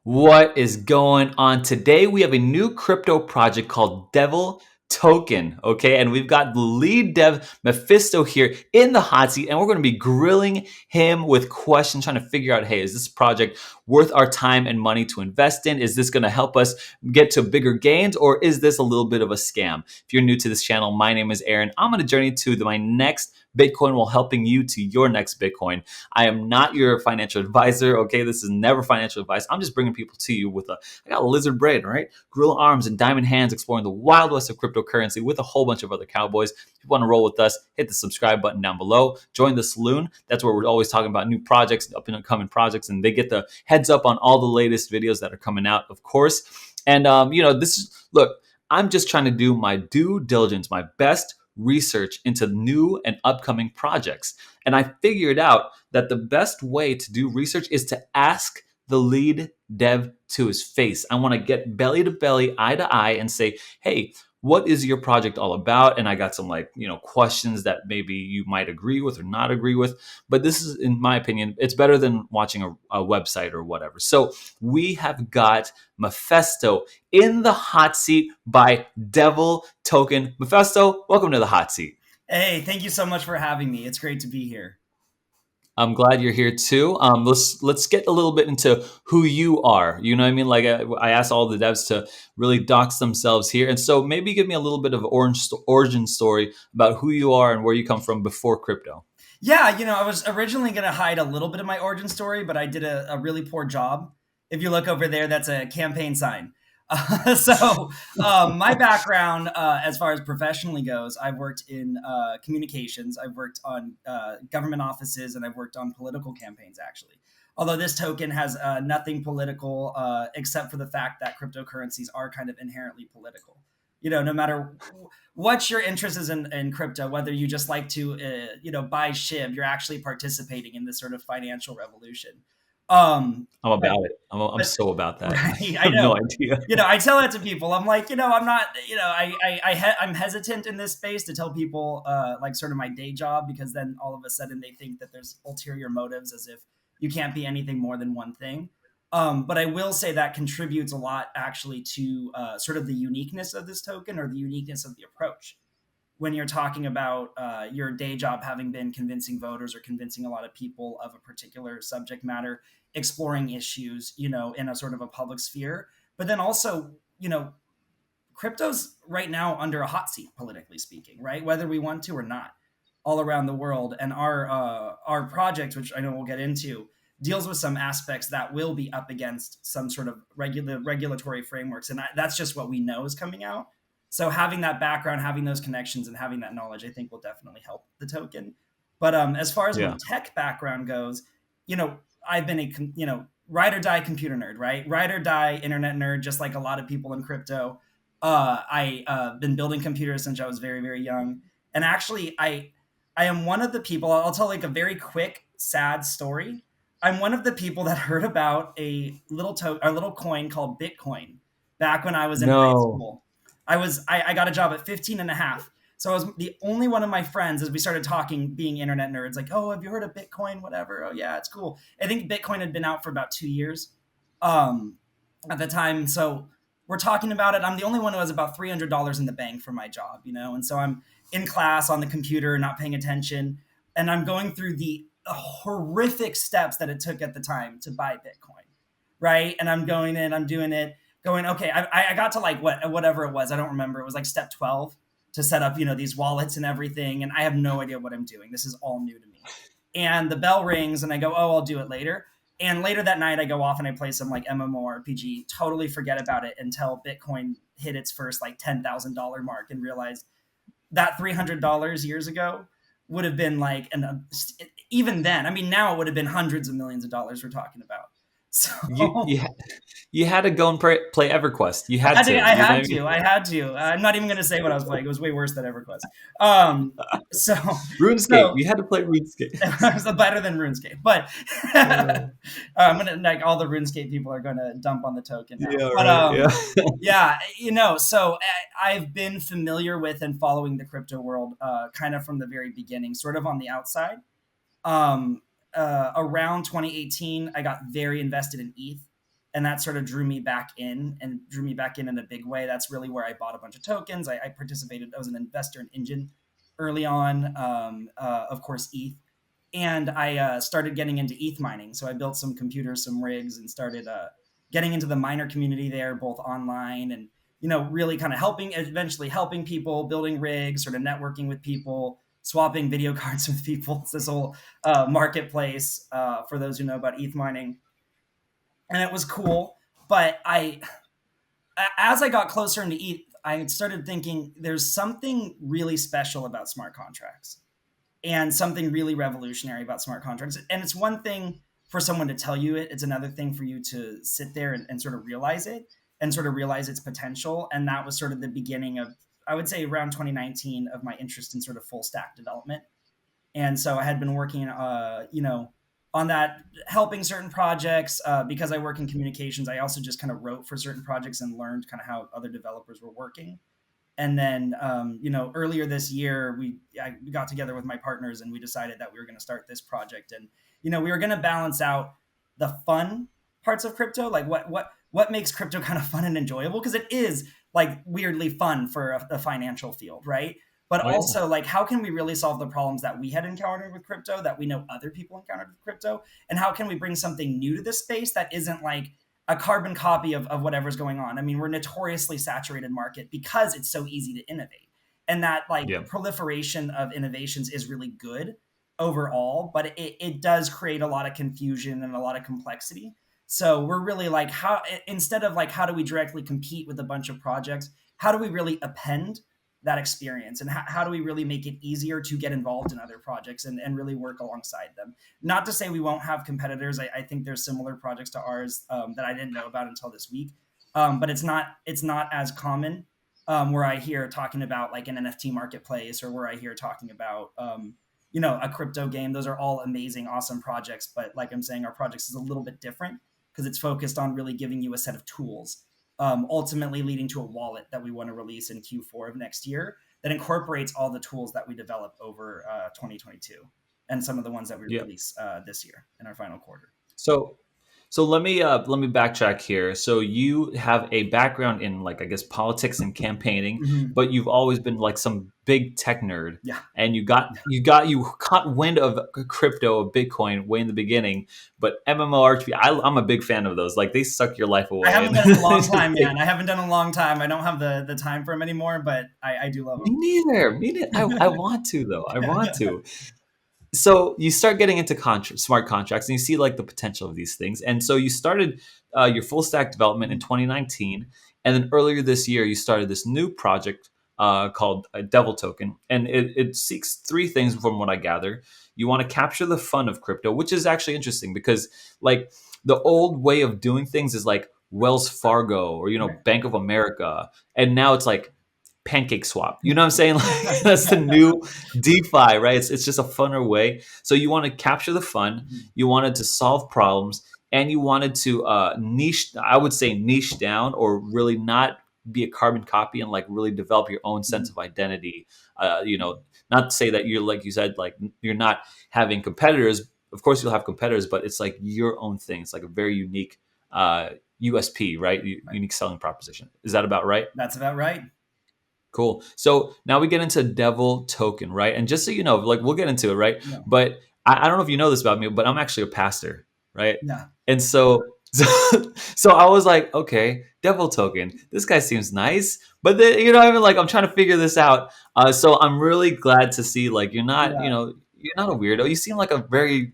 What is going on? Today we have a new crypto project called Devl Token, okay? And we've got the lead dev Mephisto here in the hot seat, and we're going to be grilling him with questions, trying to figure out, hey, is this project worth our time and money to invest in? Is this going to help us get to bigger gains, or is this a little bit of a scam? If you're new to this channel, my name is Aaron. I'm on a journey to my next Bitcoin while helping you to your next Bitcoin. I am not your financial advisor, okay? This is never financial advice. I'm just bringing people to you with I got a lizard brain, right? Gorilla arms and diamond hands exploring the wild west of cryptocurrency with a whole bunch of other cowboys. If you want to roll with us, hit the subscribe button down below. Join the saloon. That's where we're always talking about new projects, up and coming projects, and they get the heads up on all the latest videos that are coming out, of course. And, this is, look, I'm just trying to do my due diligence, my best research into new and upcoming projects. And I figured out that the best way to do research is to ask the lead dev to his face. I want to get belly to belly, eye to eye, and say, hey, what is your project all about? And I got some questions that maybe you might agree with or not agree with. But this is, in my opinion, it's better than watching a website or whatever. So we have got Mephisto in the hot seat by Devl Token. Mephisto, welcome to the hot seat. Hey, thank you so much for having me. It's great to be here. I'm glad you're here too. Let's get a little bit into who you are. You know what I mean? Like I asked all the devs to really dox themselves here, and so maybe give me a little bit of origin story about who you are and where you come from before crypto. Yeah, I was originally going to hide a little bit of my origin story, but I did a really poor job. If you look over there, that's a campaign sign. My background, as far as professionally goes, I've worked in communications, I've worked on government offices, and I've worked on political campaigns, actually. Although this token has nothing political except for the fact that cryptocurrencies are kind of inherently political. No matter what your interest is in crypto, whether you just like to, buy SHIB, you're actually participating in this sort of financial revolution. I'm But, about it. I'm but so about that. I right, I have no know. idea. I tell that to people. I'm like, I'm not, I'm hesitant in this space to tell people, like sort of my day job, because then all of a sudden they think that there's ulterior motives, as if you can't be anything more than one thing. But I will say that contributes a lot actually to sort of the uniqueness of this token, or the uniqueness of the approach. When you're talking about your day job having been convincing voters or convincing a lot of people of a particular subject matter, exploring issues, in a sort of a public sphere. But then also, crypto's right now under a hot seat, politically speaking, right? Whether we want to or not, all around the world. And our project, which I know we'll get into, deals with some aspects that will be up against some sort of regulatory frameworks, and that's just what we know is coming out. So having that background, having those connections, and having that knowledge, I think will definitely help the token. But as far as my Yeah. tech background goes, I've been ride or die computer nerd, right? Ride or die internet nerd, just like a lot of people in crypto. I been building computers since I was very, very young, and actually, I am one of the people. I'll tell like a very quick, sad story. I'm one of the people that heard about a little coin called Bitcoin back when I was in high No. school. I got a job at 15 and a half. So I was the only one of my friends, as we started talking, being internet nerds, like, oh, have you heard of Bitcoin? Whatever. Oh yeah, it's cool. I think Bitcoin had been out for about 2 years um, at the time. So we're talking about it. I'm the only one who has about $300 in the bank for my job, and so I'm in class on the computer, not paying attention, and I'm going through the horrific steps that it took at the time to buy Bitcoin, right? And I'm going in, I'm doing it, going, okay, I got to like whatever it was, I don't remember. It was like step 12 to set up, these wallets and everything, and I have no idea what I'm doing. This is all new to me. And the bell rings, and I go, oh, I'll do it later. And later that night, I go off and I play some like MMORPG, totally forget about it until Bitcoin hit its first like $10,000 mark, and realized that $300 years ago would have been like, even then, I mean, now it would have been hundreds of millions of dollars we're talking about. So You you you had to go and play EverQuest. You had to. I You know what had I mean? to, I had to. I'm not even going to say what I was playing. It was way worse than EverQuest. So, RuneScape. so You had to play RuneScape. it was better than RuneScape, but Uh, I'm gonna like all the RuneScape people are gonna dump on the token now. yeah. But Right. Yeah. yeah, so I've been familiar with and following the crypto world, kind of from the very beginning, sort of on the outside. Around 2018, I got very invested in ETH. and that sort of drew me back in and drew me back in a big way. That's really where I bought a bunch of tokens. I participated. I was an investor in Engine early on, of course, ETH, and I started getting into ETH mining. So I built some computers, some rigs, and started getting into the miner community there, both online and really kind of eventually helping people, building rigs, sort of networking with people, swapping video cards with people. It's this whole marketplace for those who know about ETH mining, and it was cool. But as I got closer into ETH, I started thinking there's something really special about smart contracts and something really revolutionary about smart contracts. And it's one thing for someone to tell you it, it's another thing for you to sit there and sort of realize it and sort of realize its potential. And that was sort of the beginning of, I would say, around 2019 of my interest in sort of full stack development. And so I had been working, on that, helping certain projects because I work in communications. I also just kind of wrote for certain projects and learned kind of how other developers were working. And then, earlier this year, I got together with my partners and we decided that we were going to start this project. And, we were going to balance out the fun parts of crypto, like what makes crypto kind of fun and enjoyable, because it is like weirdly fun for a financial field, right? But Oh yeah. also, like, how can we really solve the problems that we had encountered with crypto, that we know other people encountered with crypto? And how can we bring something new to this space that isn't like a carbon copy of whatever's going on? I mean, we're a notoriously saturated market because it's so easy to innovate. And that like Yeah. proliferation of innovations is really good overall, but it does create a lot of confusion and a lot of complexity. So we're really like, how, instead of like, how do we directly compete with a bunch of projects? How do we really append that experience, and how do we really make it easier to get involved in other projects and really work alongside them? Not to say we won't have competitors. I think there's similar projects to ours that I didn't know about until this week, but it's not as common where I hear talking about like an NFT marketplace, or where I hear talking about a crypto game. Those are all amazing, awesome projects, but like I'm saying, our projects is a little bit different because it's focused on really giving you a set of tools, ultimately leading to a wallet that we want to release in Q4 of next year that incorporates all the tools that we develop over 2022 and some of the ones that we Yeah. release this year in our final quarter. So so let me backtrack here. So you have a background in like I guess politics and campaigning, Mm-hmm. but you've always been like some big tech nerd, Yeah. and you caught wind of crypto, of Bitcoin way in the beginning. But MMORPG, I'm a big fan of those. Like they suck your life I away, haven't and done it in a long they just time, take. man. I haven't done it in a long time. I don't have the time for them anymore, but I do love Me neither. Me neither. I them. want to though. I want to. So you start getting into smart contracts and you see like the potential of these things, and so you started your full stack development in 2019, and then earlier this year you started this new project called Devil Token, and it seeks three things from what I gather. You want to capture the fun of crypto, which is actually interesting because like the old way of doing things is like Wells Fargo or Right. Bank of America, and now it's like pancake swap. You know what I'm saying? Like that's the new DeFi, right? It's just a funner way. So you want to capture the fun, you wanted to solve problems, and you wanted to niche. I would say niche down, or really not be a carbon copy and like really develop your own sense Mhm. of identity. Not to say that you're like you said, like you're not having competitors. Of course, you'll have competitors, but it's like your own thing. It's like a very unique USP, right? Right. Unique selling proposition. Is that about right? That's about right. Cool. So now we get into Devil Token, right? And just so you know, like we'll get into it, right? Yeah. But I don't know if you know this about me, but I'm actually a pastor, right? Yeah. And so I was like, okay, Devil Token. This guy seems nice, but then I mean, like I'm trying to figure this out. So I'm really glad to see like Yeah. you're not a weirdo. You seem like a very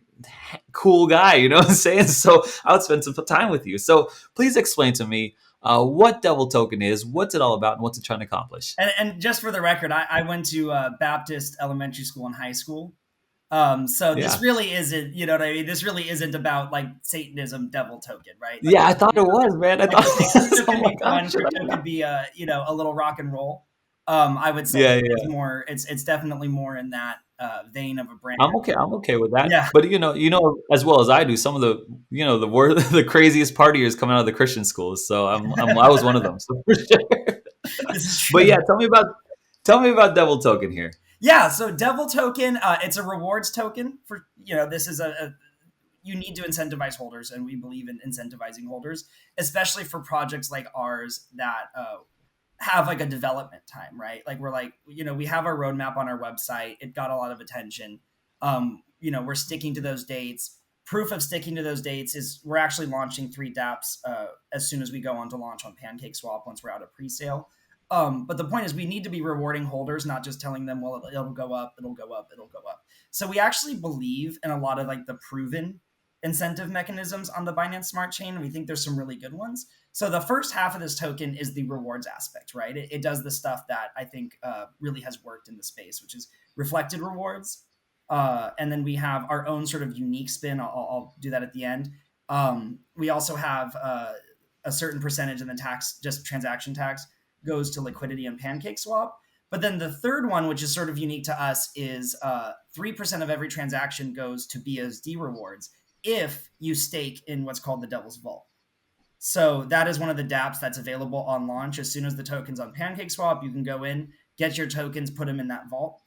cool guy. You know what I'm saying? So I would spend some time with you. So please explain to me what Devil Token is, what's it all about, and what's it trying to accomplish. And just for the record, I went to Baptist elementary school and high school. So this Yeah. really isn't, you know what I mean? This really isn't about like Satanism, devil token, right? Like, Yeah, I thought it was, man. I like thought to say it was. crypto I'm can like, be oh, fun. should I Crypto not? could be a little rock and roll. I would say Yeah, it's yeah. more, it's definitely more in that vein of a brand. I'm okay. I'm okay with that. Yeah, But as well as I do, some of the worst, the craziest partiers come out of the Christian schools. So I was one of them. So for sure. this is But true. yeah, tell me about Devil Token here. Yeah, so Devil token, it's a rewards token for, this is you need to incentivize holders, and we believe in incentivizing holders, especially for projects like ours that have like a development time, right? Like we're like, we have our roadmap on our website. It got a lot of attention. We're sticking to those dates. Proof of sticking to those dates is we're actually launching 3 dApps as soon as we go on to launch on PancakeSwap once we're out of pre-sale. But the point is, we need to be rewarding holders, not just telling them, well, it'll go up, it'll go up, it'll go up. So we actually believe in a lot of like the proven incentive mechanisms on the Binance Smart Chain, and we think there's some really good ones. So the first half of this token is the rewards aspect, right? It does the stuff that I think really has worked in the space, which is reflected rewards. And then we have our own sort of unique spin. I'll do that at the end. We also have a certain percentage of the tax, just transaction tax, goes to liquidity and PancakeSwap. But then the third one, which is sort of unique to us, is 3% of every transaction goes to BSD rewards if you stake in what's called the Devil's Vault. So that is one of the dApps that's available on launch. As soon as the token's on PancakeSwap, you can go in, get your tokens, put them in that vault.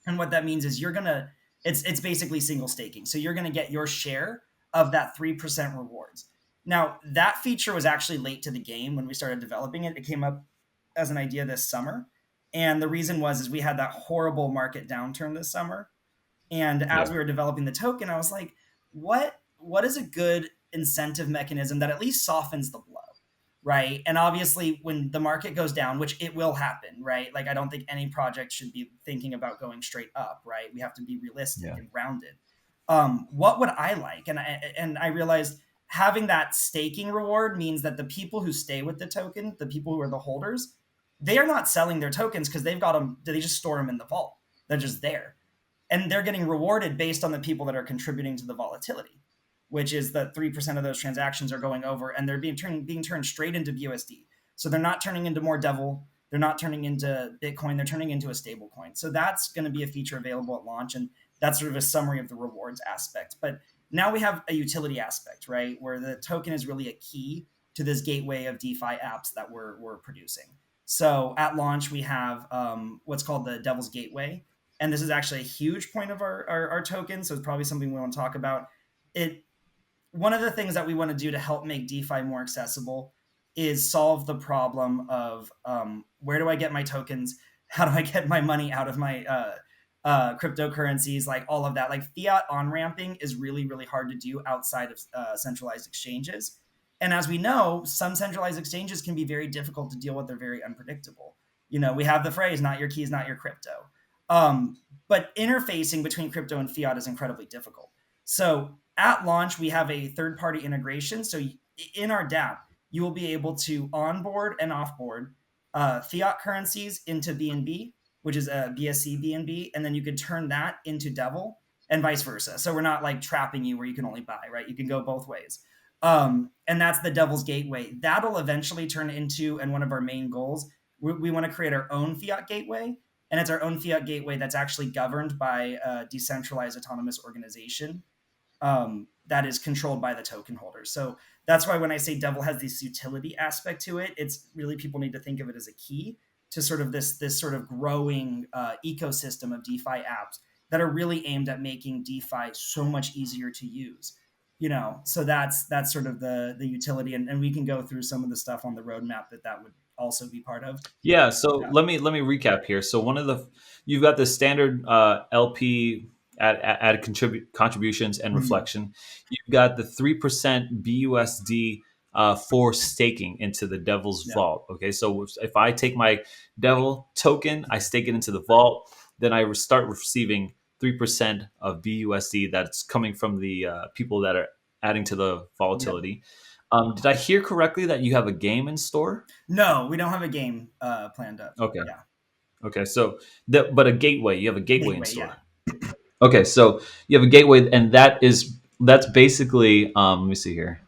And what that means is it's basically single staking. So you're gonna get your share of that 3% rewards. Now, that feature was actually late to the game when we started developing it. It came up as an idea this summer. And the reason is we had that horrible market downturn this summer. And as Yeah. we were developing the token, I was like, what is a good incentive mechanism that at least softens the blow, right? And obviously, when the market goes down, which it will happen, right? Like I don't think any project should be thinking about going straight up, right? We have to be realistic Yeah. and grounded. What would I like? And I realized having that staking reward means that the people who stay with the token, the people who are the holders, they are not selling their tokens because they've got them. They just store them in the vault. They're just there, and they're getting rewarded based on the people that are contributing to the volatility, which is that 3% of those transactions are going over and they're being turned straight into BUSD. So they're not turning into more Devl, they're not turning into Bitcoin, they're turning into a stable coin. So that's going to be a feature available at launch, and that's sort of a summary of the rewards aspect. But now we have a utility aspect, right, where the token is really a key to this gateway of DeFi apps that we're producing. So at launch, we have what's called the Devil's Gateway. And this is actually a huge point of our token. So it's probably something we want to talk about. One of the things that we want to do to help make DeFi more accessible is solve the problem of where do I get my tokens? How do I get my money out of my cryptocurrencies? Like all of that. Like fiat on ramping is really, really hard to do outside of centralized exchanges. And as we know, some centralized exchanges can be very difficult to deal with. They're very unpredictable. We have the phrase, not your keys, not your crypto. But interfacing between crypto and fiat is incredibly difficult. So at launch, we have a third-party integration. So in our dApp, you will be able to onboard and offboard fiat currencies into BNB, which is a BSC BNB, and then you could turn that into Devl and vice versa. So we're not like trapping you where you can only buy, right? You can go both ways. And that's the Devil's Gateway. That'll eventually turn into, and one of our main goals, we want to create our own fiat gateway. And it's our own fiat gateway that's actually governed by a decentralized autonomous organization that is controlled by the token holders. So that's why when I say Devl has this utility aspect to it, it's really people need to think of it as a key to sort of this sort of growing ecosystem of DeFi apps that are really aimed at making DeFi so much easier to use. So that's sort of the utility, and we can go through some of the stuff on the roadmap that would also be part of. Yeah, so Yeah. let me recap here. So one of the you've got the standard LP add contributions and Mhm. reflection. You've got the 3% BUSD for staking into the Devil's Yeah. Vault. Okay, so if I take my Devil token, I stake it into the vault, then I start receiving 3% of BUSD that's coming from the people that are adding to the Yeah. volatility. Did I hear correctly that you have a game in store? No, we don't have a game planned up. Okay. Yeah. Okay, so but a gateway. You have a gateway in Gateway. Yeah. store. Okay, so you have a gateway, and that's basically let me see here.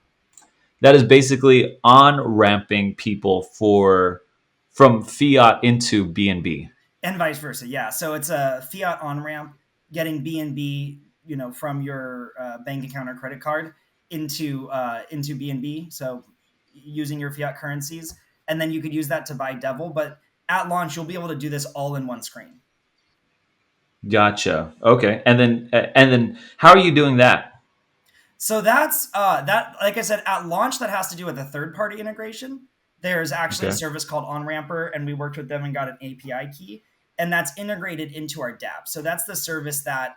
That is basically on ramping people from fiat into BNB. And vice versa. Yeah. So it's a fiat on ramp getting BNB, from your bank account or credit card into BNB. So using your fiat currencies, and then you could use that to buy Devil. But at launch, you'll be able to do this all in one screen. Gotcha. Okay, and then how are you doing that? So that's that. Like I said, at launch, that has to do with a third party integration. There's actually a Okay. service called OnRamper, and we worked with them and got an API key, and that's integrated into our dApp. So that's the service that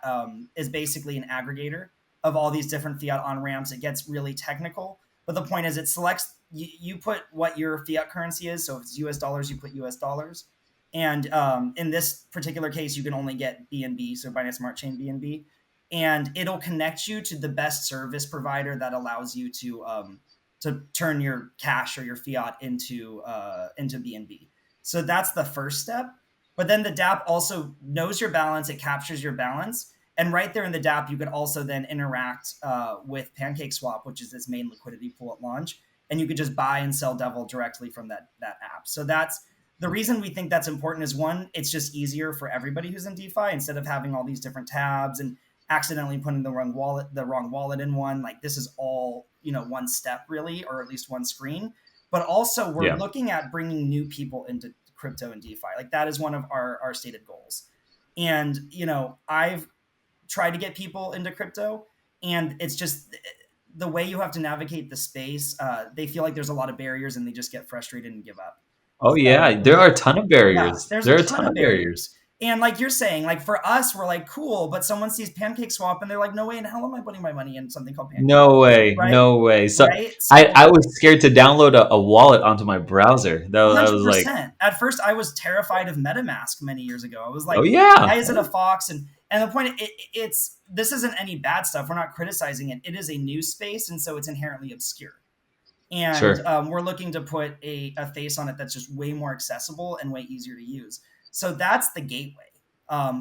is basically an aggregator of all these different fiat on ramps. It gets really technical, but the point is, it selects you put what your fiat currency is. So if it's US dollars, you put US dollars. And in this particular case, you can only get BNB, so Binance Smart Chain BNB, and it'll connect you to the best service provider that allows you to turn your cash or your fiat into BNB. So that's the first step. But then the dApp also knows your balance; it captures your balance, and right there in the dApp, you could also then interact with PancakeSwap, which is this main liquidity pool at launch, and you could just buy and sell Devl directly from that app. So that's the reason we think that's important is one, it's just easier for everybody who's in DeFi instead of having all these different tabs and accidentally putting the wrong wallet in one. Like this is all, one step really, or at least one screen. But also we're Yeah. looking at bringing new people into crypto and DeFi. Like that is one of our stated goals. And, I've tried to get people into crypto, and it's just the way you have to navigate the space. They feel like there's a lot of barriers and they just get frustrated and give up. Oh So yeah, there are a ton of yeah, barriers. there's a There are a ton ton of of barriers. barriers. And like you're saying, like for us, we're like, cool, but someone sees Pancake Swap and they're like, no way in hell am I putting my money in something called Pancake, No way, right? no way. So Right. I, So I was scared to download a wallet onto my browser. I was like, 100%. At first, I was terrified of MetaMask many years ago. I was oh like, why yeah, is it a fox? And the point, it's this isn't any bad stuff. We're not criticizing it. It is a new space, and so it's inherently obscure. And sure. we're looking to put a face on it that's just way more accessible and way easier to use. So that's the gateway.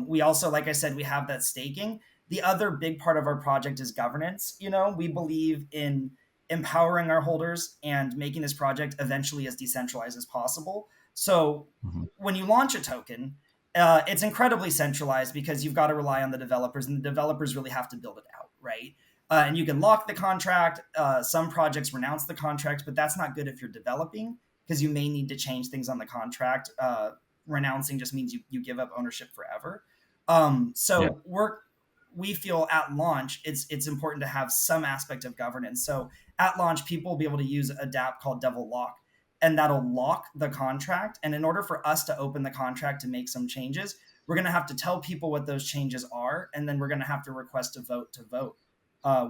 We also, like I said, we have that staking. The other big part of our project is governance. We believe in empowering our holders and making this project eventually as decentralized as possible. So Mhm. when you launch a token, it's incredibly centralized because you've got to rely on the developers, and the developers really have to build it out, right? And you can lock the contract. Some projects renounce the contract, but that's not good if you're developing because you may need to change things on the contract. Renouncing just means you give up ownership forever. Yeah. So we feel at launch it's important to have some aspect of governance. So at launch, people will be able to use a dApp called Devl Lock, and that'll lock the contract. And in order for us to open the contract to make some changes, we're going to have to tell people what those changes are, and then we're going to have to request a vote to vote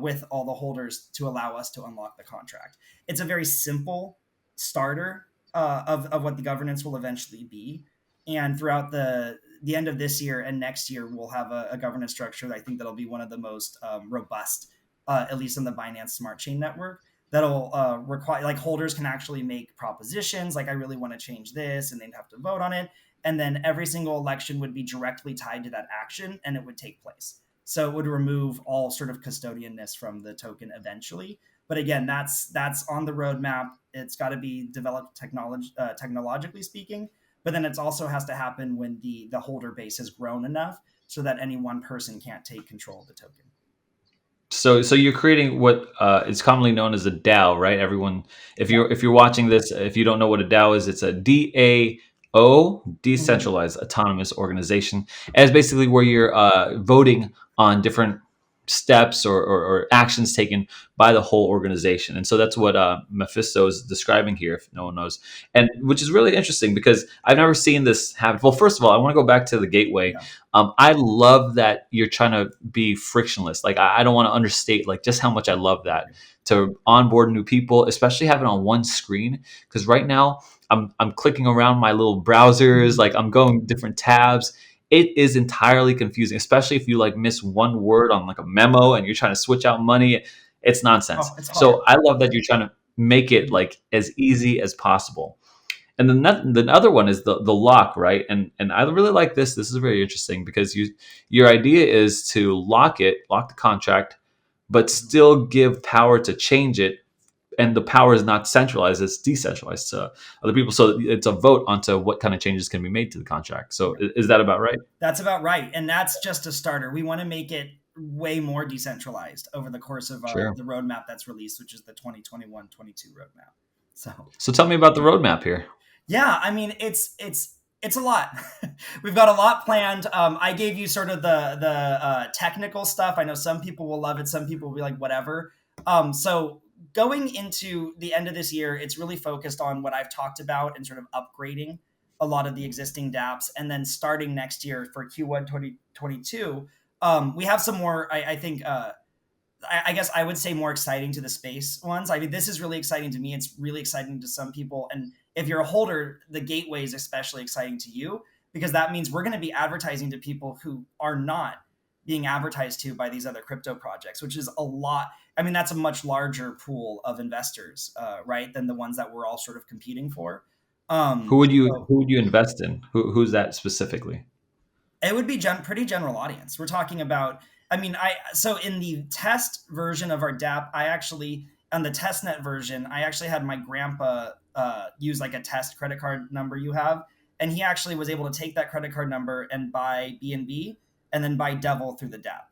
with all the holders to allow us to unlock the contract. It's a very simple starter of what the governance will eventually be. And throughout the end of this year and next year, we'll have a governance structure that I think that'll be one of the most robust, at least in the Binance Smart Chain network. That'll require, like, holders can actually make propositions like, I really want to change this, and they'd have to vote on it. And then every single election would be directly tied to that action, and it would take place. So it would remove all sort of custodianness from the token eventually. But again, that's on the roadmap. It's got to be developed technologically speaking. But then it also has to happen when the holder base has grown enough so that any one person can't take control of the token. So you're creating what is commonly known as a DAO, right? Everyone, Yeah. if you're watching this, if you don't know what a DAO is, it's a DAO, Mm-hmm. decentralized autonomous organization. And it's basically where you're voting on different steps or actions taken by the whole organization. And so that's what Mephisto is describing here, if no one knows, and which is really interesting because I've never seen this happen. Well, first of all, I want to go back to the gateway. Yeah. I love that you're trying to be frictionless. Like I don't want to understate like just how much I love that to onboard new people, especially having on one screen. Because right now I'm clicking around my little browsers, Mm-hmm. like I'm going different tabs. It is entirely confusing, especially if you like miss one word on like a memo and you're trying to switch out money. It's nonsense. Oh, it's hard. So I love that you're trying to make it Mhm. like as easy as possible. And then the other one is the lock, right? And I really like this. This is very interesting because your idea is to lock the contract, but Mhm. still give power to change it. And the power is not centralized; it's decentralized to other people. So it's a vote onto what kind of changes can be made to the contract. So Yeah. is that about right? That's about right. And that's just a starter. We want to make it way more decentralized over the course of Sure. the roadmap that's released, which is the 2021-22 roadmap. So So tell me about the roadmap here. yeah, I mean it's a lot. We've got a lot planned. I gave you sort of the technical stuff. I know some people will love it, some people will be like whatever. So going into the end of this year, it's really focused on what I've talked about and sort of upgrading a lot of the existing dApps. And then starting next year for Q1 2022, we have some more, I think, I guess I would say more exciting to the space ones. I mean, this is really exciting to me. It's really exciting to some people. And if you're a holder, the gateway is especially exciting to you because that means we're going to be advertising to people who are not being advertised to by these other crypto projects, which is a lot. I mean, that's a much larger pool of investors, right, than the ones that we're all sort of competing for. So Who would you invest in? Who's that specifically? it would be pretty general audience. We're talking about. I mean, I so in the test version of our DApp, I actually on the testnet version, I actually had my grandpa use like a test credit card number you have, and he actually was able to take that credit card number and buy BNB and then buy Devil through the DApp,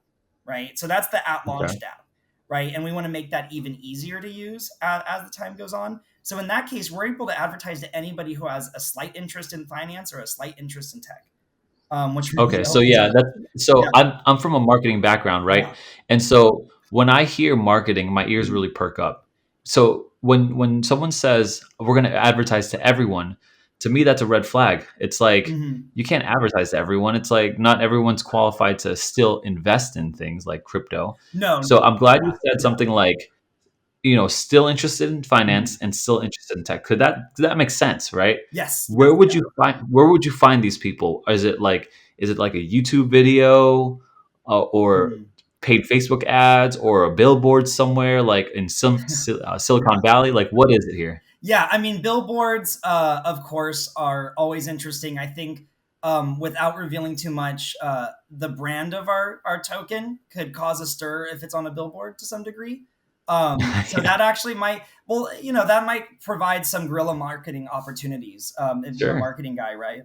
right? So that's the at Okay. launch DApp, right? And we want to make that even easier to use as the time goes on. So in that case, we're able to advertise to anybody who has a slight interest in finance or a slight interest in tech, which really Okay, so opens yeah, up. that's Yeah, so I'm from a marketing background, right? yeah. And so when I hear marketing, my ears Mhm. really perk up. So when someone says we're going to advertise to everyone, to me that's a red flag. It's like Mhm. you can't advertise to everyone. It's like not everyone's qualified to still invest in things like crypto. No, So I'm glad you yeah, said yeah. something like still interested in finance Mhm. and still interested in tech. Could that make sense, right? Yes, yes, Where would you find these people? Is it like a YouTube video, yeah. or Mhm. paid Facebook ads, or a billboard somewhere like in some Silicon Valley? Like, what is it here? Yeah, I mean, billboards, of course, are always interesting. I think, without revealing too much, the brand of our token could cause a stir if it's on a billboard to some degree. So Yeah, that actually might, well, that might provide some guerrilla marketing opportunities if you're a sure. marketing guy, right?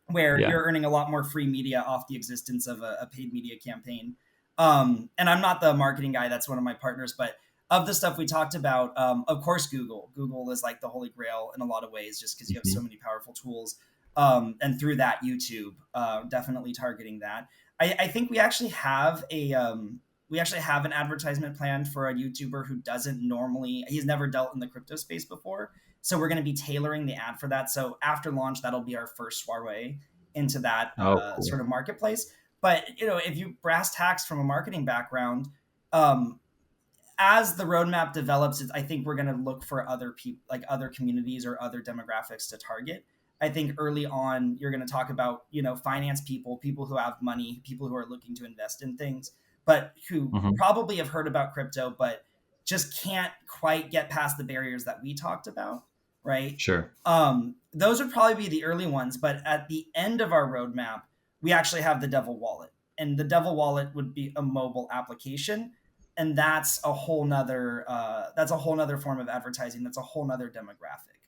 Where Yeah. you're earning a lot more free media off the existence of a paid media campaign. And I'm not the marketing guy; that's one of my partners. But of the stuff we talked about, of course, Google is like the holy grail in a lot of ways, just because you have so Mhm. many powerful tools. And through that, YouTube, definitely targeting that. I think we actually have an advertisement plan for a YouTuber who doesn't normally he's never dealt in the crypto space before, so we're going to be tailoring the ad for that. So after launch, that'll be our first soiree into that Oh, cool. sort of marketplace. But if you brass tacks from a marketing background, um, as the roadmap develops, I think we're going to look for other people, like other communities or other demographics to target. I think early on, you're going to talk about finance people, people who have money, people who are looking to invest in things, but who Hmm. probably have heard about crypto, but just can't quite get past the barriers that we talked about, right? Sure. Those would probably be the early ones, but at the end of our roadmap, we actually have the Devil Wallet, and the Devil Wallet would be a mobile application, and that's a whole nother form of advertising. That's a whole nother demographic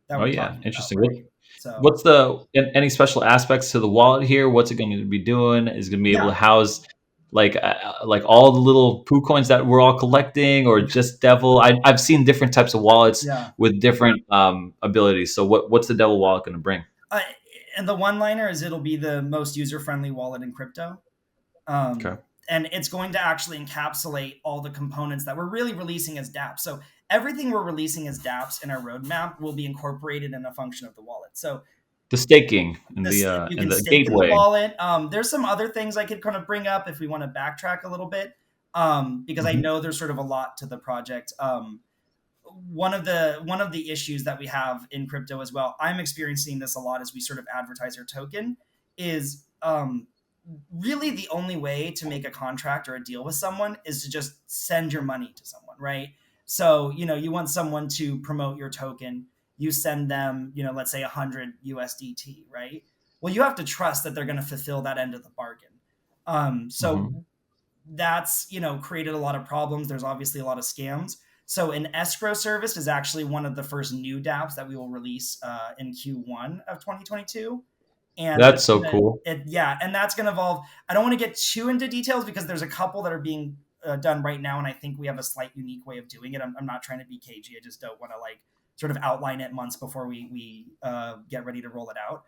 that Oh we're yeah, talking about, interesting. right? So What's any special aspects to the wallet here? What's it going to be doing? Is it going to be able yeah, to house like all the little poo coins that we're all collecting, or just Devil? I've seen different types of wallets yeah. with different abilities. So what's the Devil wallet going to bring? Uh, and the one liner is it'll be the most user friendly wallet in crypto. Okay. And it's going to actually encapsulate all the components that we're really releasing as dApps. So everything we're releasing as dApps in our roadmap will be incorporated in a function of the wallet. So The staking and this, the you and can the stake in the gateway. wallet. There's some other things I could kind of bring up if we want to backtrack a little bit, because I Hmm. know there's sort of a lot to the project. One of the issues that we have in crypto as well, I'm experiencing this a lot as we sort of advertise our token, is really the only way to make a contract or a deal with someone is to just send your money to someone, right? So, you want someone to promote your token, you send them, let's say 100 USDT, right? Well, you have to trust that they're going to fulfill that end of the bargain. So Hmm. that's, created a lot of problems. There's obviously a lot of scams. So an escrow service is actually one of the first new dApps that we will release in Q1 of 2022, and That's so cool. that's gonna evolve. I don't want to get too into details because there's a couple that are being done right now, and I think we have a slight unique way of doing it. I'm not trying to be cagey. I just don't want to like sort of outline it months before we get ready to roll it out.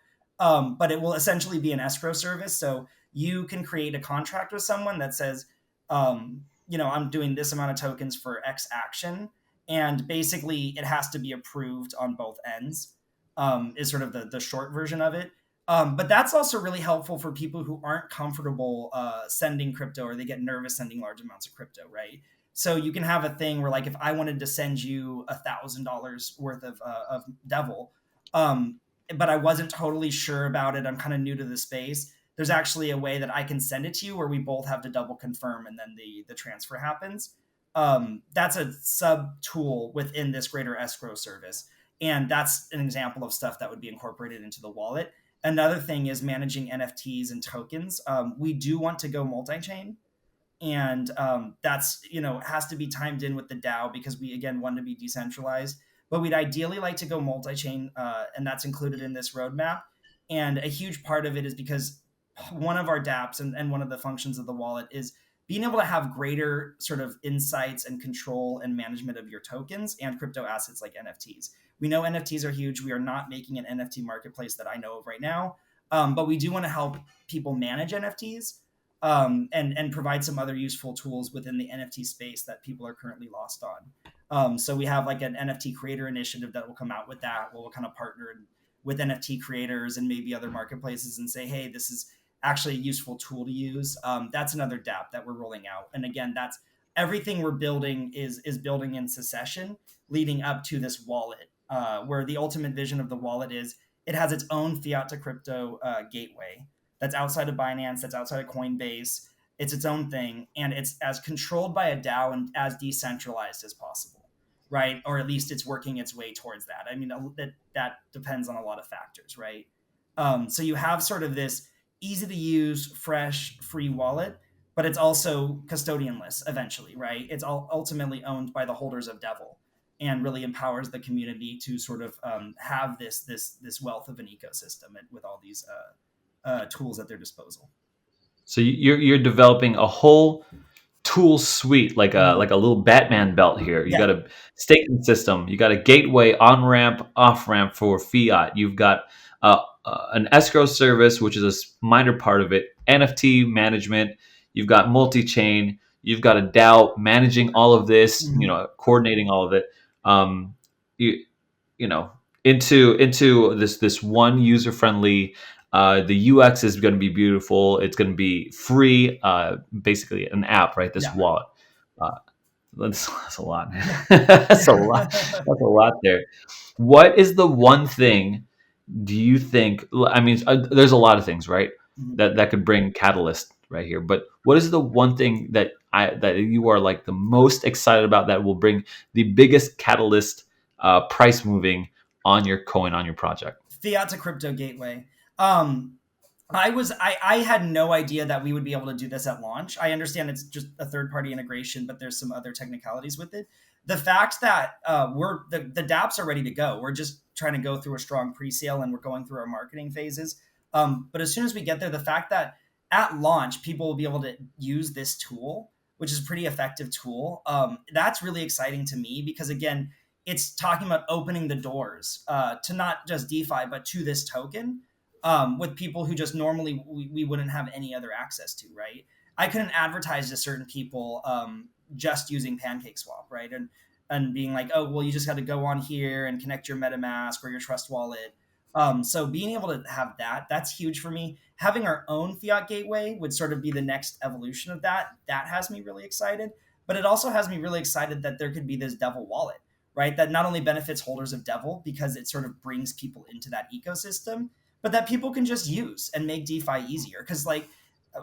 But it will essentially be an escrow service, so you can create a contract with someone that says, um, I'm doing this amount of tokens for X action, and basically it has to be approved on both ends. Is sort of the short version of it. But that's also really helpful for people who aren't comfortable sending crypto, or they get nervous sending large amounts of crypto, right? So you can have a thing where, like, if I wanted to send you $1,000 worth of Devil, but I wasn't totally sure about it, I'm kind of new to the space. There's actually a way that I can send it to you where we both have to double confirm, and then the transfer happens. That's a sub tool within this greater escrow service, and that's an example of stuff that would be incorporated into the wallet. Another thing is managing NFTs and tokens. We do want to go multi-chain, and that's, has to be timed in with the DAO, because we, again, want to be decentralized, but we'd ideally like to go multi-chain, and that's included in this roadmap. And a huge part of it is because one of our dApps, and one of the functions of the wallet, is being able to have greater sort of insights and control and management of your tokens and crypto assets like NFTs. We know NFTs are huge. We are not making an NFT marketplace that I know of right now, but we do want to help people manage NFTs, and provide some other useful tools within the NFT space that people are currently lost on. So we have like an NFT creator initiative that will come out with that. We'll kind of partner with NFT creators and maybe other marketplaces and say, hey, this is actually a useful tool to use. That's another dApp that we're rolling out. And again, that's everything we're building is building in succession, leading up to this wallet, where the ultimate vision of the wallet is it has its own fiat to crypto gateway that's outside of Binance, that's outside of Coinbase. It's its own thing, and it's as controlled by a DAO and as decentralized as possible, right? Or at least it's working its way towards that. I mean, that depends on a lot of factors, right? So you have sort of this easy to use, fresh, free wallet, but it's also custodianless eventually, right? It's all ultimately owned by the holders of Devl, and really empowers the community to sort of have this wealth of an ecosystem with all these tools at their disposal. So you're developing a whole tool suite, like a Mhm. little Batman belt here. You Yeah. got a staking system. You got a gateway, on ramp, off ramp for fiat. You've got an escrow service, which is a minor part of it. NFT management. You've got multi chain. You've got a DAO managing all of this. Mhm. Coordinating all of it. Um, you you know into this one user friendly. The UX is going to be beautiful. It's going to be free. Basically, an app, right? This Yeah. wallet. Uh, that's a lot, man. That's a lot. That's a lot there. What is the one thing do you think? I mean, there's a lot of things, right? Mhm. That could bring catalyst right here. But what is the one thing that you are like the most excited about that will bring the biggest catalyst, price moving on your coin, on your project? Fiat to crypto gateway. Um, I had no idea that we would be able to do this at launch. I understand it's just a third party integration, but there's some other technicalities with it. The fact that the dApps are ready to go. We're just trying to go through a strong pre-sale, and we're going through our marketing phases. But as soon as we get there, the fact that at launch people will be able to use this tool, which is a pretty effective tool, that's really exciting to me, because again, it's talking about opening the doors to not just DeFi, but to this token, with people who just normally we wouldn't have any other access to, right? I couldn't advertise to certain people just using PancakeSwap, right? And being like, oh, well, you just got to go on here and connect your MetaMask or your Trust Wallet. So being able to have that's huge for me. Having our own fiat gateway would sort of be the next evolution of that. That has me really excited. But it also has me really excited that there could be this Devl wallet, right? That not only benefits holders of Devl because it sort of brings people into that ecosystem, but that people can just use and make DeFi easier. Because like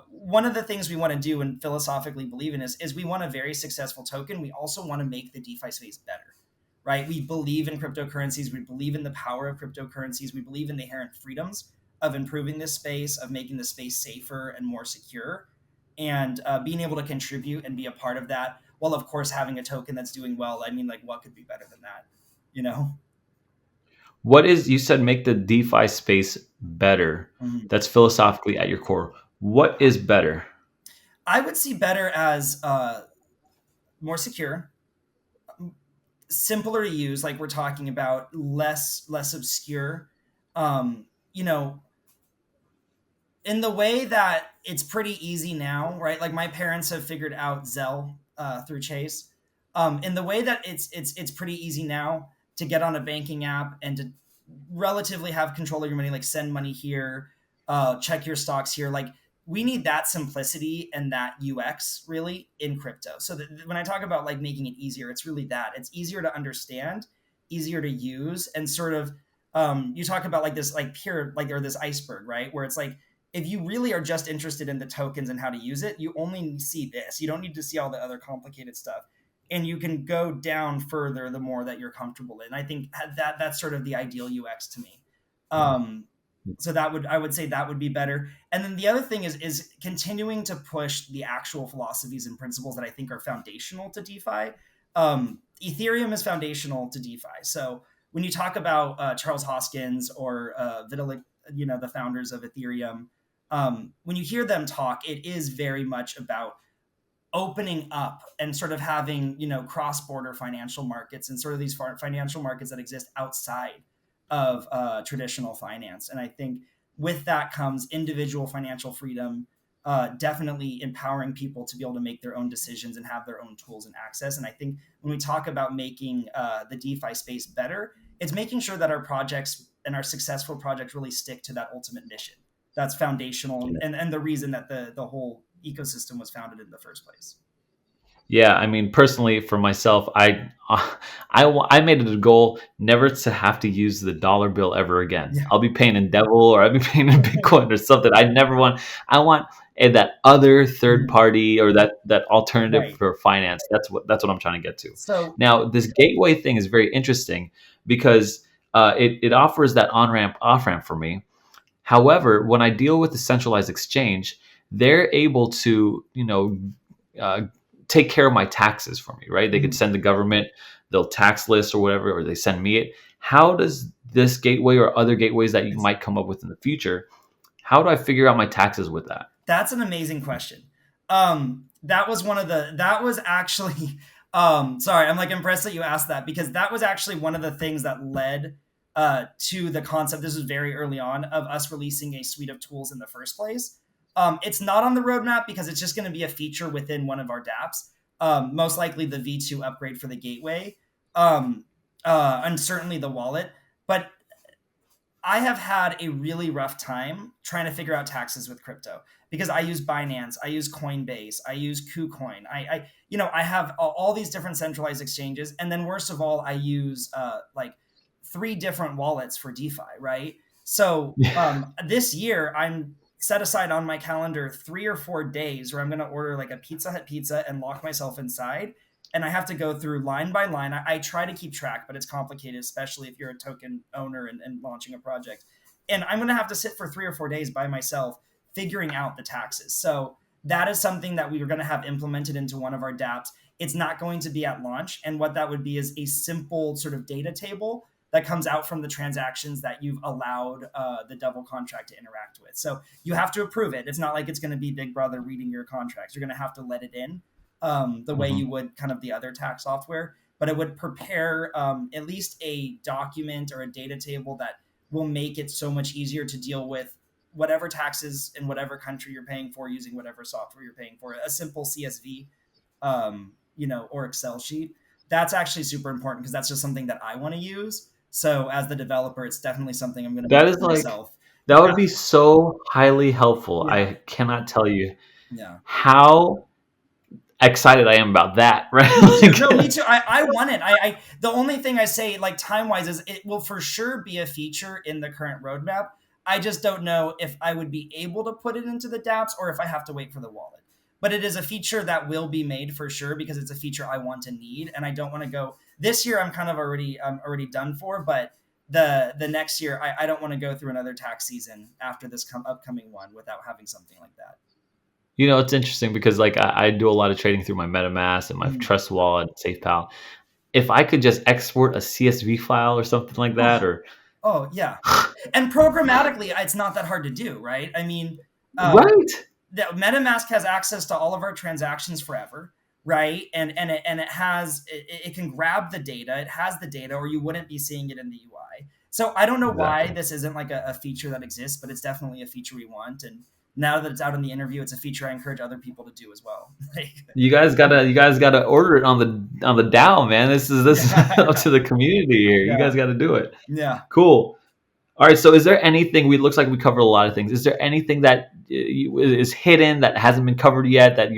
one of the things we want to do and philosophically believe in is we want a very successful token. We also want to make the DeFi space better, right? We believe in cryptocurrencies. We believe in the power of cryptocurrencies. We believe in the inherent freedoms of improving this space, of making the space safer and more secure, and being able to contribute and be a part of that, while of course having a token that's doing well. I mean, like, what could be better than that, you know? What is, you said make the DeFi space better? Mhm. That's philosophically at your core. What is better? I would see better as more secure, simpler to use, like we're talking about, less obscure. You know, in the way that it's pretty easy now, right? Like my parents have figured out Zelle. through Chase. In the way that it's pretty easy now to get on a banking app and to relatively have control of your money, like send money here, check your stocks here. Like we need that simplicity and that UX really in crypto. So that when I talk about like making it easier, it's really that it's easier to understand, easier to use, and sort of you talk about like this like pure like or this iceberg, right? Where it's like if you really are just interested in the tokens and how to use it, you only see this. You don't need to see all the other complicated stuff. And you can go down further the more that you're comfortable in. I think that's sort of the ideal UX to me. Um, so that would I would say that would be better. And then the other thing is continuing to push the actual philosophies and principles that I think are foundational to DeFi. Ethereum is foundational to DeFi. So when you talk about Charles Hoskins or Vitalik, the founders of Ethereum, when you hear them talk, it is very much about opening up and sort of having cross-border financial markets and sort of these financial markets that exist outside of traditional finance. And I think with that comes individual financial freedom, definitely empowering people to be able to make their own decisions and have their own tools and access. And I think when we talk about making the DeFi space better, it's making sure that our projects and our successful projects really stick to that ultimate mission. That's foundational and the reason that the whole ecosystem was founded in the first place. Yeah, I mean, personally, for myself, I made it a goal never to have to use the dollar bill ever again. Yeah. I'll be paying in Devil or I'll be paying in Bitcoin or something. I never want. I want that other third Mhm. party or that alternative Right. for finance. That's what I'm trying to get to. So Now, this gateway thing is very interesting because it offers that on ramp off ramp for me. However, when I deal with the centralized exchange, they're able to, uh, take care of my taxes for me, right? They could mhm. send the government, they'll tax list or whatever, or they send me it. How does this gateway or other gateways that you It's might come up with in the future, how do I figure out my taxes with that? That's an amazing question. That was one of the that was actually sorry, I'm like impressed that you asked that because that was actually one of the things that led to the concept. This was very early on of us releasing a suite of tools in the first place. It's not on the roadmap because it's just going to be a feature within one of our dApps. Most likely the V2 upgrade for the gateway, and certainly the wallet. But I have had a really rough time trying to figure out taxes with crypto because I use Binance, I use Coinbase, I use KuCoin. I have all these different centralized exchanges, and then worst of all, I use like three different wallets for DeFi. Right. So this year, I'm set aside on my calendar 3 or 4 days where I'm going to order like a Pizza Hut pizza and lock myself inside and I have to go through line by line. I try to keep track, but it's complicated, especially if you're a token owner and launching a project. And I'm going to have to sit for 3 or 4 days by myself figuring out the taxes. So that is something that we are going to have implemented into one of our dApps. It's not going to be at launch. And what that would be is a simple sort of data table that comes out from the transactions that you've allowed the Devl contract to interact with. So you have to approve it. It's not like it's going to be Big Brother reading your contracts. You're going to have to let it in the way you Mhm. would kind of the other tax software, but it would prepare at least a document or a data table that will make it so much easier to deal with whatever taxes in whatever country you're paying for using whatever software you're paying for. A simple CSV, or Excel sheet. That's actually super important because that's just something that I want to use. So as the developer, it's definitely something I'm going to That make is for like myself. that would be so highly helpful. Yeah. I cannot tell you Yeah. how excited I am about that, right? Me too. No, me Like, too. I want it. I the only thing I say like time wise is it will for sure be a feature in the current roadmap. I just don't know if I would be able to put it into the dApps or if I have to wait for the wallet. But it is a feature that will be made for sure because it's a feature I want to need, and I don't want to go this year. I'm kind of already done for, but the next year I don't want to go through another tax season after this upcoming one without having something like that. it's interesting because like I do a lot of trading through my MetaMask and my Mhm. Trust Wallet, SafePal. If I could just export a CSV file or something like that, Oh, or oh yeah. And programmatically, it's not that hard to do, right? I mean, right, the MetaMask has access to all of our transactions forever, right? And it can grab the data. It has the data, or you wouldn't be seeing it in the UI. So I don't know why exactly. this isn't like a feature that exists, but it's definitely a feature we want. And now that it's out in the interview, it's a feature I encourage other people to do as well. You guys gotta order it on the DAO, man. This is up Yeah, to the community here. You yeah, guys got to do it. yeah. Cool. All right. So, is there anything? We looks like we covered a lot of things. Is there anything that is hidden that hasn't been covered yet that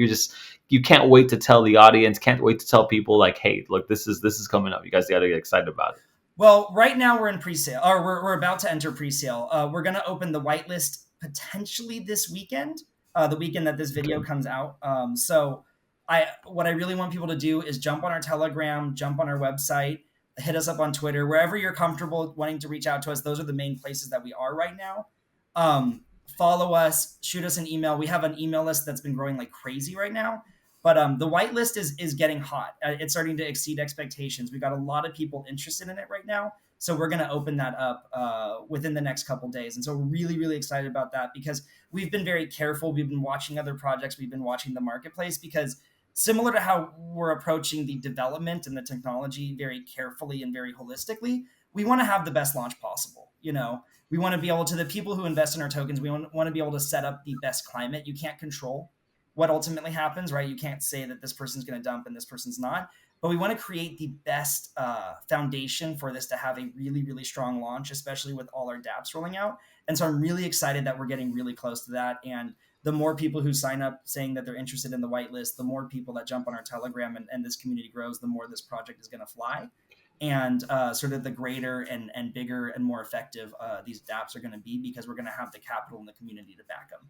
you can't wait to tell the audience? Can't wait to tell people like, hey, look, this is coming up. You guys got to get excited about it. Well, right now we're in pre-sale, or we're about to enter pre-sale. We're going to open the whitelist potentially this weekend, the weekend that this video Okay. comes out. So, what I really want people to do is jump on our Telegram, jump on our website, hit us up on Twitter, wherever you're comfortable wanting to reach out to us. Those are the main places that we are right now. Follow us, shoot us an email. We have an email list that's been growing like crazy right now. But the whitelist is getting hot. It's starting to exceed expectations. We've got a lot of people interested in it right now. So we're going to open that up within the next couple days. And so we're really, really excited about that because we've been very careful. We've been watching other projects. We've been watching the marketplace because similar to how we're approaching the development and the technology very carefully and very holistically, we want to have the best launch possible. We want to be able to, the people who invest in our tokens, we want to be able to set up the best climate. You can't control what ultimately happens, right? You can't say that this person's going to dump and this person's not, but we want to create the best foundation for this to have a really, really strong launch, especially with all our dApps rolling out. And so I'm really excited that we're getting really close to that. And the more people who sign up saying that they're interested in the whitelist, the more people that jump on our Telegram and this community grows, the more this project is going to fly. And sort of the greater and bigger and more effective these dApps are going to be because we're going to have the capital in the community to back them.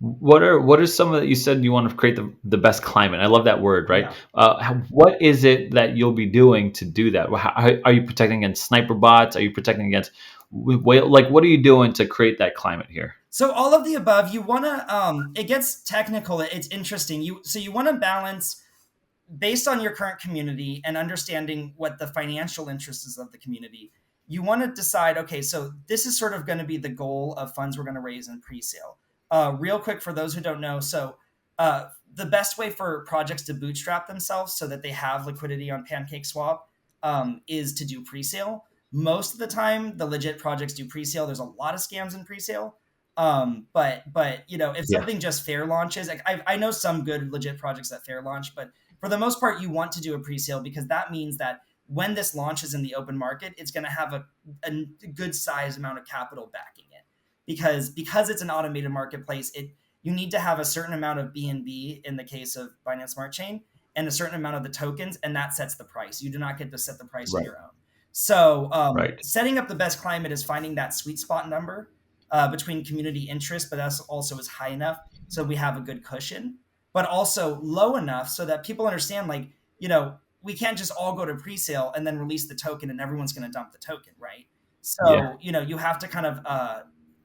What are some of that? You said you want to create the best climate. I love that word, right? Yeah. What is it that you'll be doing to do that? How, are you protecting against sniper bots? Are you protecting against like what are you doing to create that climate here? So all of the above, you want to it gets technical, it's interesting. You want to balance based on your current community and understanding what the financial interests is of the community. You want to decide, okay, so this is sort of going to be the goal of funds we're going to raise in pre-sale. Real quick, for those who don't know, so the best way for projects to bootstrap themselves so that they have liquidity on PancakeSwap is to do pre-sale. Most of the time, the legit projects do pre-sale. There's a lot of scams in pre-sale. But if Yeah. something just fair launches, like I know some good legit projects that fair launch, but for the most part, you want to do a pre-sale because that means that when this launches in the open market, it's going to have a good size amount of capital backing it. Because it's an automated marketplace, you need to have a certain amount of BNB in the case of Binance Smart Chain and a certain amount of the tokens, and that sets the price. You do not get to set the price on Right. your own. So Right. setting up the best climate is finding that sweet spot number between community interest, but that's also is high enough so we have a good cushion, but also low enough so that people understand, like, we can't just all go to pre-sale and then release the token and everyone's going to dump the token, right? Yeah. So, you have to kind of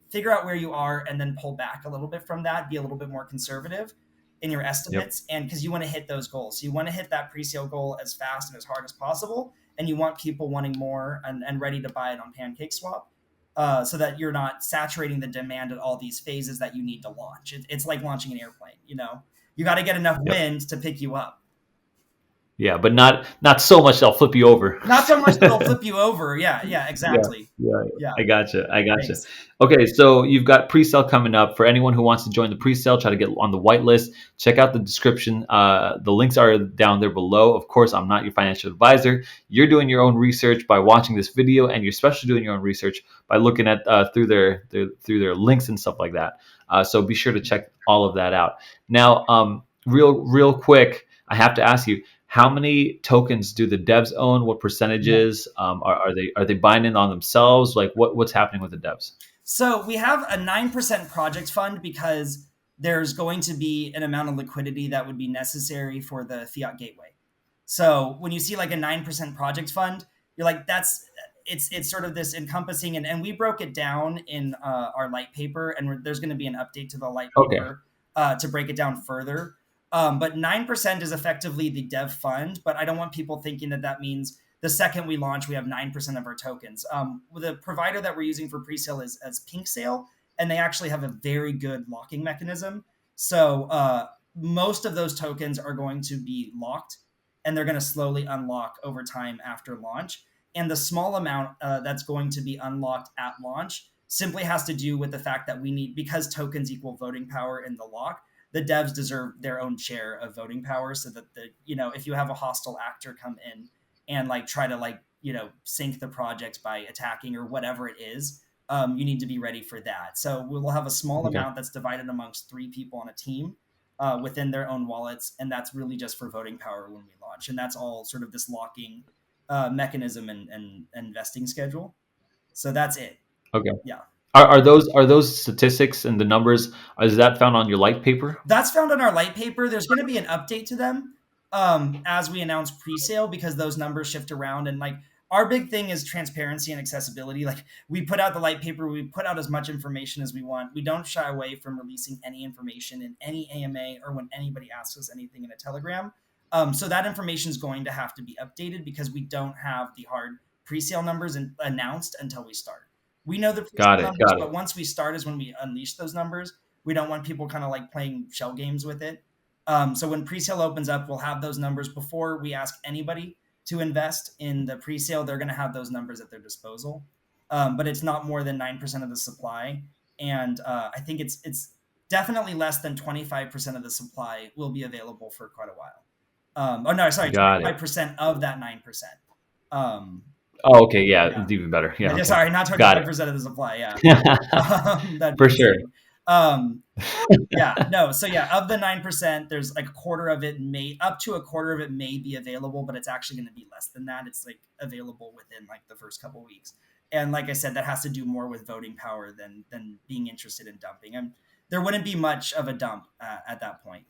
figure out where you are and then pull back a little bit from that, be a little bit more conservative in your Yep. estimates. And because you want to hit those goals. So you want to hit that pre-sale goal as fast and as hard as possible. And you want people wanting more and ready to buy it on PancakeSwap. So that you're not saturating the demand at all these phases that you need to launch. It's like launching an airplane, you got to get enough Yep. wind to pick you up. Yeah, but not so much they'll flip you over. Not so much that it'll flip you over. Yeah, Yeah, exactly. yeah, Yeah, I gotcha. I gotcha. thanks. Okay, so you've got pre-sale coming up. For anyone who wants to join the pre-sale, try to get on the whitelist. Check out the description. The links are down there below. Of course, I'm not your financial advisor. You're doing your own research by watching this video, and you're especially doing your own research by looking at through their links and stuff like that. So be sure to check all of that out. Now, real quick, I have to ask you, how many tokens do the devs own? What Yeah. percentages are they buying in on themselves? Like what's happening with the devs? So we have a 9% project fund because there's going to be an amount of liquidity that would be necessary for the fiat gateway. So when you see like a 9% project fund, you're like, it's sort of this encompassing, and we broke it down in our light paper, and there's going to be an update to the light Okay. paper to break it down further. But 9% is effectively the dev fund, but I don't want people thinking that means the second we launch, we have 9% of our tokens. The provider that we're using for pre-sale is as Pink Sale, and they actually have a very good locking mechanism. So most of those tokens are going to be locked, and they're going to slowly unlock over time after launch. And the small amount that's going to be unlocked at launch simply has to do with the fact that we need, because tokens equal voting power in the lock, the devs deserve their own share of voting power, so that if you have a hostile actor come in and like try to like sink the project by attacking or whatever it is, you need to be ready for that. So we'll have a small Okay. amount that's divided amongst 3 people on a team within their own wallets, and that's really just for voting power when we launch, and that's all sort of this locking mechanism and vesting schedule. So that's it. Okay. Yeah. Are those statistics and the numbers, is that found on your light paper? That's found in our light paper. There's going to be an update to them as we announce pre-sale, because those numbers shift around. And like our big thing is transparency and accessibility. Like we put out the light paper, we put out as much information as we want. We don't shy away from releasing any information in any AMA or when anybody asks us anything in a Telegram. So that information is going to have to be updated because we don't have the hard pre-sale numbers announced until we start. We know the pre-sale Got it. numbers, Got but it. once we start is when we unleash those numbers. We don't want people kind of like playing shell games with it. So when pre-sale opens up, we'll have those numbers before we ask anybody to invest in the pre-sale. They're going to have those numbers at their disposal, but it's not more than 9% of the supply, and I think it's definitely less than 25% of the supply will be available for quite a while. Oh no, sorry, Got it. 25% of that 9%. Um, Oh, okay. Yeah, yeah, it's even better. yeah, Yeah. Okay. sorry, not Got 25% of the supply. Yeah, it. that'd be For sure. insane. Um, yeah, no. So yeah, of the 9%, there's like a quarter of it up to a quarter of it may be available, but it's actually going to be less than that. It's like available within like the first couple weeks. And like I said, that has to do more with voting power than being interested in dumping. And there wouldn't be much of a dump at that point.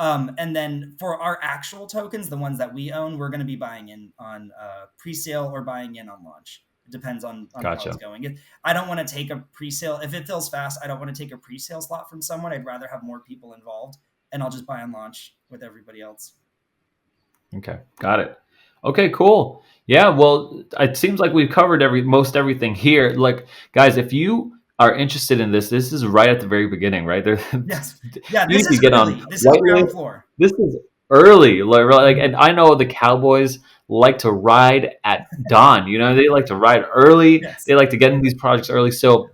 And then for our actual tokens, the ones that we own, we're going to be buying in on pre-sale or buying in on launch. It depends on how it's Gotcha. going. I don't want to take a pre-sale. If it feels fast, I don't want to take a pre-sale slot from someone. I'd rather have more people involved, and I'll just buy on launch with everybody else. Okay. Got it. Okay, cool. Yeah, well, it seems like we've covered most everything here. Like, guys, if you are interested in this is right at the very beginning, right? There, Yes. Yeah, you this need to is get on early. This is ground whitelist. floor. This is early, like, and I know the Cowboys like to ride at dawn. They like to ride early. Yes. They like to get in these projects early. So,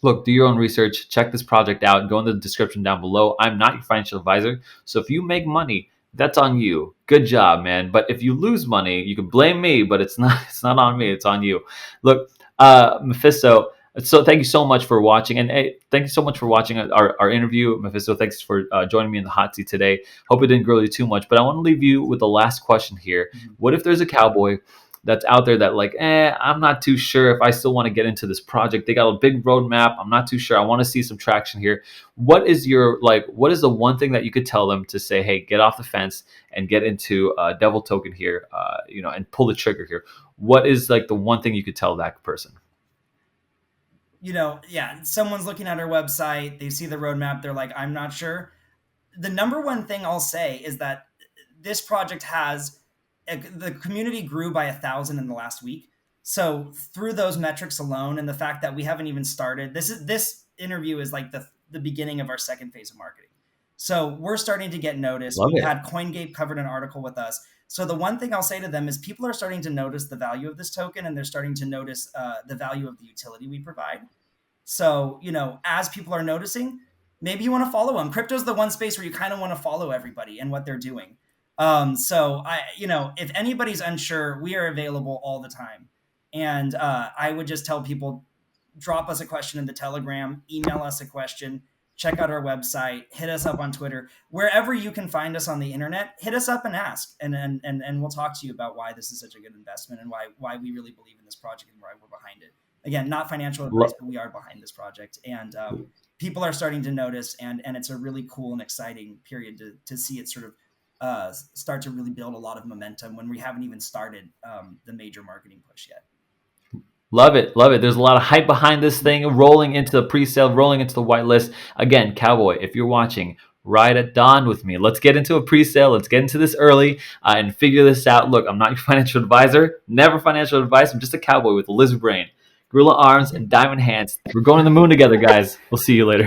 look, do your own research. Check this project out. Go in the description down below. I'm not your financial advisor, so if you make money, that's on you. Good job, man. But if you lose money, you can blame me, but it's not. It's not on me. It's on you. Look, Mephisto. So thank you so much for watching, and hey, thank you so much for watching our interview, Mephisto. Thanks for joining me in the hot seat today. Hope it didn't grill you too much, but I want to leave you with the last question here. Mhm. What if there's a cowboy that's out there that like, I'm not too sure if I still want to get into this project. They got a big roadmap. I'm not too sure. I want to see some traction here. What is the one thing that you could tell them to say, hey, get off the fence and get into Devl token here, and pull the trigger here? What is like the one thing you could tell that person? Yeah, someone's looking at our website, they see the roadmap, they're like, I'm not sure. The number one thing I'll say is that this project the community grew by 1,000 in the last week. So through those metrics alone, and the fact that we haven't even started, this interview is like the beginning of our second phase of marketing. So we're starting to get noticed. Love We it. had CoinGate covered an article with us. So the one thing I'll say to them is people are starting to notice the value of this token, and they're starting to notice the value of the utility we provide. So, as people are noticing, maybe you want to follow them. Crypto's the one space where you kind of want to follow everybody and what they're doing. So if anybody's unsure, we are available all the time. And I would just tell people, drop us a question in the Telegram, email us a question, check out our website, hit us up on Twitter, wherever you can find us on the internet, hit us up and ask, and we'll talk to you about why this is such a good investment and why we really believe in this project and why we're behind it. Again, not financial advice, but we are behind this project, and people are starting to notice, and it's a really cool and exciting period to see it sort of start to really build a lot of momentum when we haven't even started the major marketing push yet. Love it. Love it. There's a lot of hype behind this thing, rolling into the pre-sale, rolling into the whitelist. Again, Cowboy, if you're watching, ride at dawn with me. Let's get into a pre-sale. Let's get into this early and figure this out. Look, I'm not your financial advisor. Never financial advice. I'm just a cowboy with a lizard brain, gorilla arms, and diamond hands. We're going to the moon together, guys. We'll see you later.